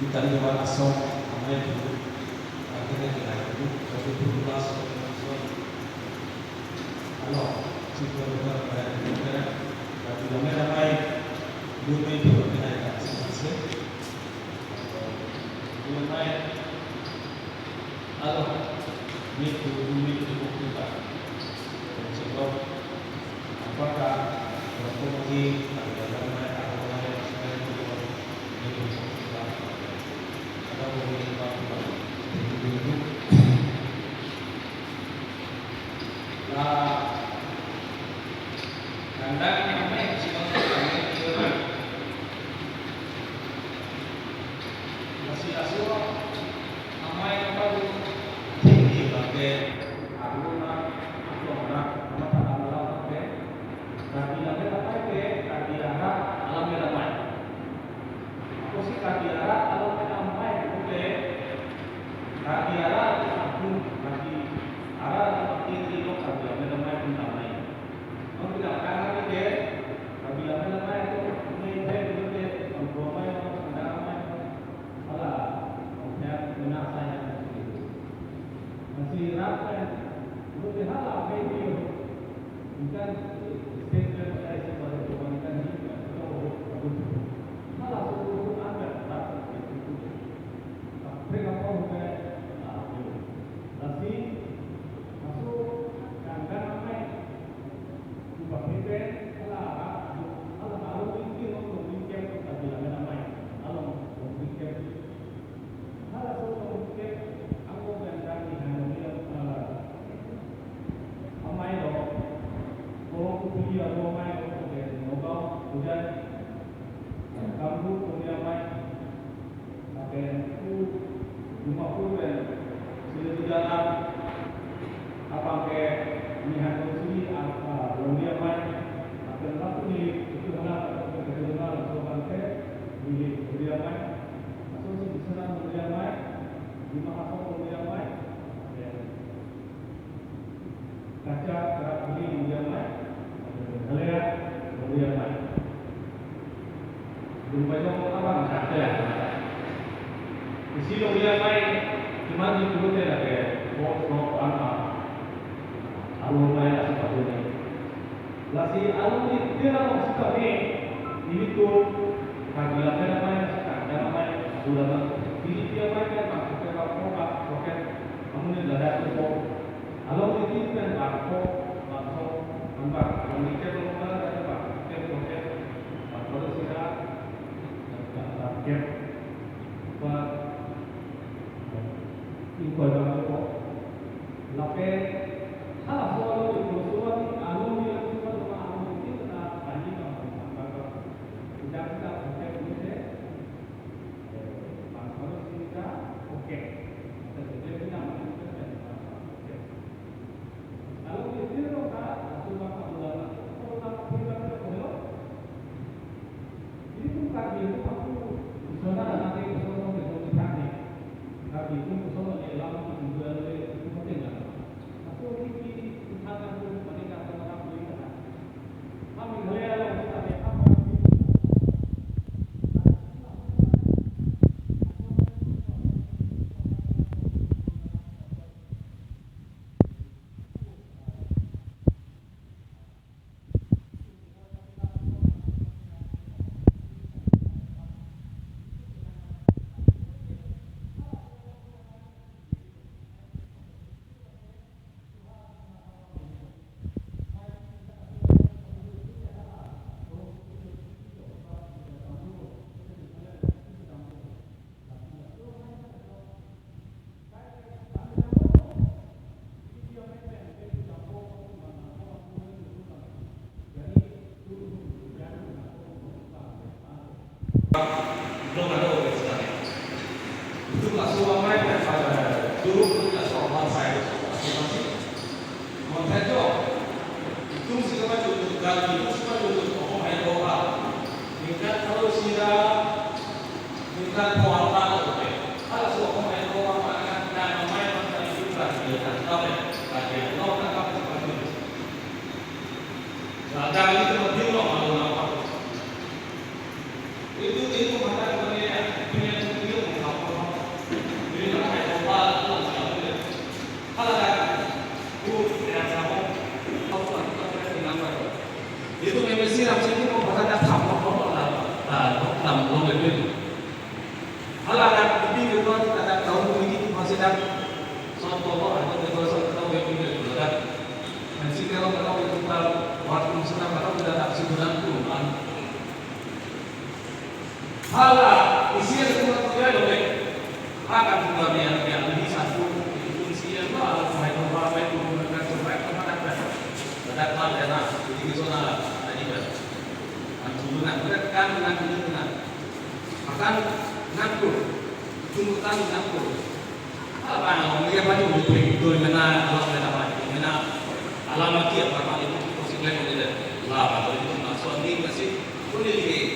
Kita lewat asal ramai dulu, akhirnya kita itu satu berulas kalau jika kita berada di negara, tapi ramai dunia itu berkaitan dengan ramai kalau itu dunia itu kita sebab apakah berfungsi ada ramai atau ramai sebenarnya itu belum ada organisasi. Itu nggak semua mereka pada dulu nggak soal saya masing-masing. kegiatan kajian apa seperti itu. Nah, jangan itu lebih malu apa. Itu mata punya video apa. Ini nak saya coba tu saya. Kalau ada yang sama, apa kita tinggal apa. Itu memang sih rasanya mau berada sama làm công việc viên. Hal ada di video ada tahun ini masih ada soal ada beberapa tahun yang ini ada. Masih kalau itu waktu senang atau tidak tak sebulan puluhan. Hal isinya semua tidak boleh. Akan juga yang lebih satu itu isinya itu ada pemain itu dengan pemain ada. Datang dana di zona tadi kan. Anjuran kan dengan makan nganggur, jumatan nganggur. Apa yang dia baca itu mana Allah mana mana alamat dia apa itu konsekuen itu lah atau itu maksud ini masih boleh dilihat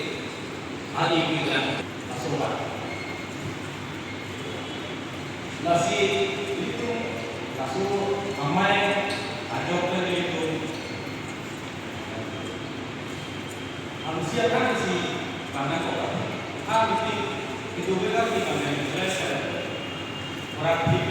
hari ini kan masukkan masih itu masuk ramai ada itu manusia kan si pandang kok itu kan di mana orang